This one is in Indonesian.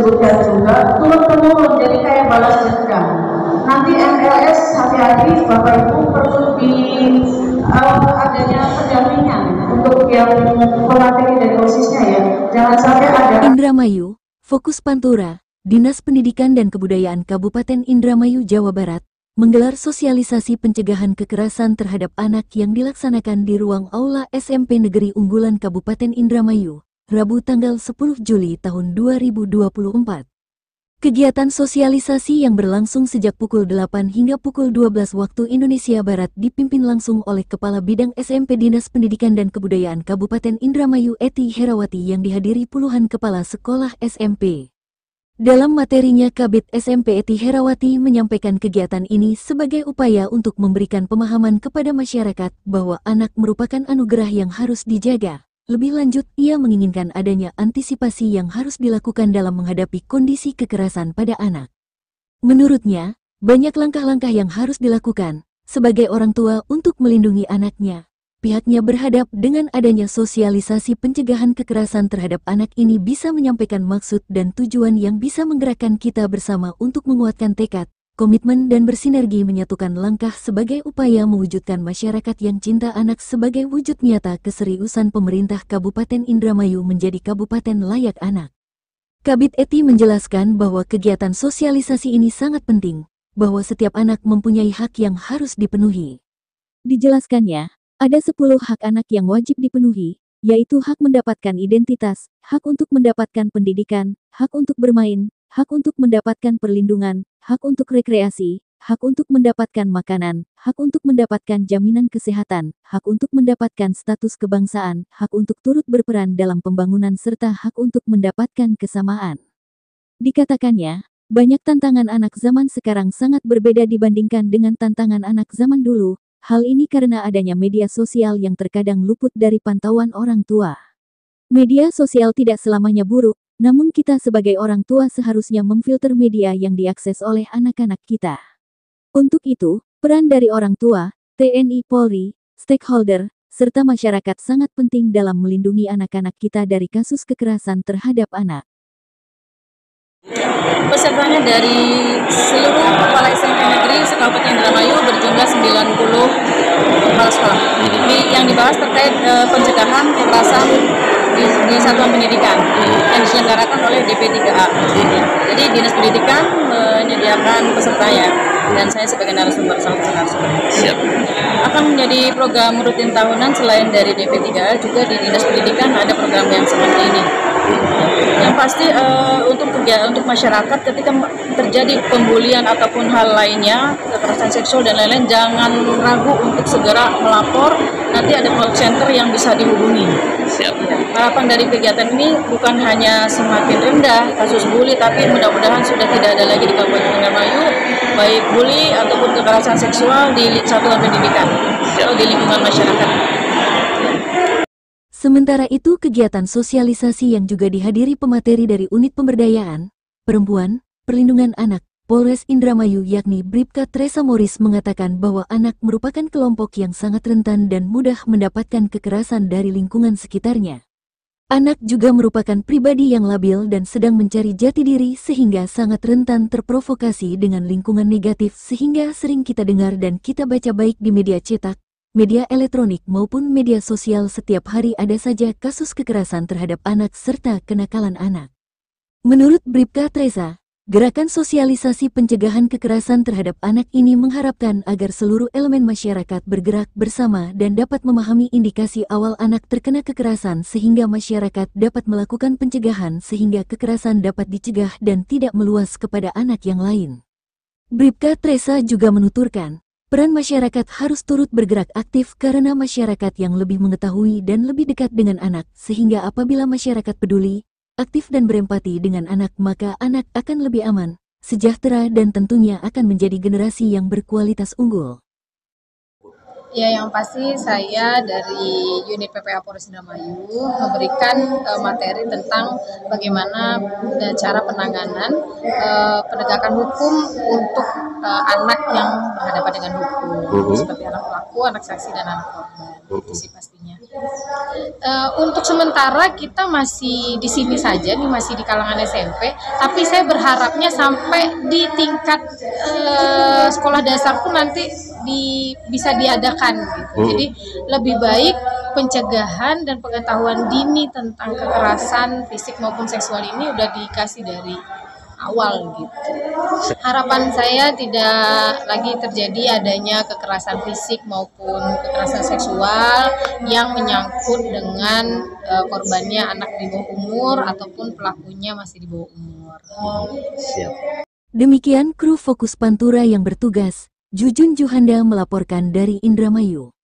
disebutkan juga turun-temurun, jadi kayak balas dendam. Nanti MLS hati-hati Bapak Ibu perlu di adanya pendampingan untuk yang pemateri dari OSISnya ya. Jangan sampai ada. Indramayu, Fokus Pantura, Dinas Pendidikan dan Kebudayaan Kabupaten Indramayu, Jawa Barat, menggelar sosialisasi pencegahan kekerasan terhadap anak yang dilaksanakan di ruang aula SMP Negeri Unggulan Kabupaten Indramayu, Rabu tanggal 10 Juli tahun 2024. Kegiatan sosialisasi yang berlangsung sejak pukul 8 hingga pukul 12 waktu Indonesia Barat dipimpin langsung oleh Kepala Bidang SMP Dinas Pendidikan dan Kebudayaan Kabupaten Indramayu Eti Herawati yang dihadiri puluhan kepala sekolah SMP. Dalam materinya, Kabid SMP Eti Herawati menyampaikan kegiatan ini sebagai upaya untuk memberikan pemahaman kepada masyarakat bahwa anak merupakan anugerah yang harus dijaga. Lebih lanjut, ia menginginkan adanya antisipasi yang harus dilakukan dalam menghadapi kondisi kekerasan pada anak. Menurutnya, banyak langkah-langkah yang harus dilakukan sebagai orang tua untuk melindungi anaknya. Pihaknya berharap dengan adanya sosialisasi pencegahan kekerasan terhadap anak ini bisa menyampaikan maksud dan tujuan yang bisa menggerakkan kita bersama untuk menguatkan tekad, komitmen dan bersinergi menyatukan langkah sebagai upaya mewujudkan masyarakat yang cinta anak sebagai wujud nyata keseriusan pemerintah Kabupaten Indramayu menjadi kabupaten layak anak. Kabid Eti menjelaskan bahwa kegiatan sosialisasi ini sangat penting, bahwa setiap anak mempunyai hak yang harus dipenuhi. Dijelaskannya, ada 10 hak anak yang wajib dipenuhi, yaitu hak mendapatkan identitas, hak untuk mendapatkan pendidikan, hak untuk bermain, hak untuk mendapatkan perlindungan, hak untuk rekreasi, hak untuk mendapatkan makanan, hak untuk mendapatkan jaminan kesehatan, hak untuk mendapatkan status kebangsaan, hak untuk turut berperan dalam pembangunan serta hak untuk mendapatkan kesamaan. Dikatakannya, banyak tantangan anak zaman sekarang sangat berbeda dibandingkan dengan tantangan anak zaman dulu. Hal ini karena adanya media sosial yang terkadang luput dari pantauan orang tua. Media sosial tidak selamanya buruk, namun kita sebagai orang tua seharusnya memfilter media yang diakses oleh anak-anak kita. Untuk itu, peran dari orang tua, TNI Polri, stakeholder, serta masyarakat sangat penting dalam melindungi anak-anak kita dari kasus kekerasan terhadap anak. Pesertanya dari seluruh kepala SMP negeri se-Kabupaten Indramayu berjumlah 90 kepala sekolah. Yang dibahas terkait pencegahan kekerasan di satuan pendidikan yang diselenggarakan oleh DP3A. Jadi Dinas Pendidikan menyediakan pesertanya dan saya sebagai narasumber salah satu narasumber. Akan menjadi program rutin tahunan selain dari DP3A juga di Dinas Pendidikan ada program yang seperti ini. Yang pasti untuk masyarakat ketika terjadi pembulian ataupun hal lainnya, kekerasan seksual dan lain-lain, jangan ragu untuk segera melapor. Nanti ada call center yang bisa dihubungi. Harapan dari kegiatan ini bukan hanya semakin rendah kasus bully, tapi mudah-mudahan sudah tidak ada lagi di Kabupaten Indramayu baik bully ataupun kekerasan seksual di satuan pendidikan atau di lingkungan masyarakat. Sementara itu, kegiatan sosialisasi yang juga dihadiri pemateri dari Unit Pemberdayaan Perempuan, Perlindungan Anak, Polres Indramayu yakni Bribka Teresa Moris mengatakan bahwa anak merupakan kelompok yang sangat rentan dan mudah mendapatkan kekerasan dari lingkungan sekitarnya. Anak juga merupakan pribadi yang labil dan sedang mencari jati diri sehingga sangat rentan terprovokasi dengan lingkungan negatif sehingga sering kita dengar dan kita baca baik di media cetak, media elektronik maupun media sosial setiap hari ada saja kasus kekerasan terhadap anak serta kenakalan anak. Menurut Bribka Teresa, gerakan sosialisasi pencegahan kekerasan terhadap anak ini mengharapkan agar seluruh elemen masyarakat bergerak bersama dan dapat memahami indikasi awal anak terkena kekerasan sehingga masyarakat dapat melakukan pencegahan sehingga kekerasan dapat dicegah dan tidak meluas kepada anak yang lain. Bribka Teresa juga menuturkan, peran masyarakat harus turut bergerak aktif karena masyarakat yang lebih mengetahui dan lebih dekat dengan anak, sehingga apabila masyarakat peduli, aktif dan berempati dengan anak, maka anak akan lebih aman, sejahtera dan tentunya akan menjadi generasi yang berkualitas unggul. Ya, yang pasti saya dari unit PPA Polres Indramayu memberikan materi tentang bagaimana cara penanganan penegakan hukum untuk anak yang berhadapan dengan hukum, seperti anak pelaku, anak saksi, dan anak korban. Itu sih pastinya. Untuk sementara kita masih di sini saja nih, masih di kalangan SMP, tapi saya berharapnya sampai di tingkat sekolah dasar pun nanti bisa diadakan gitu. Jadi lebih baik pencegahan dan pengetahuan dini tentang kekerasan fisik maupun seksual ini udah dikasih dari awal gitu. Harapan saya tidak lagi terjadi adanya kekerasan fisik maupun kekerasan seksual yang menyangkut dengan korbannya anak di bawah umur ataupun pelakunya masih di bawah umur. Siap. Demikian kru Fokus Pantura yang bertugas. Jujun Juhanda melaporkan dari Indramayu.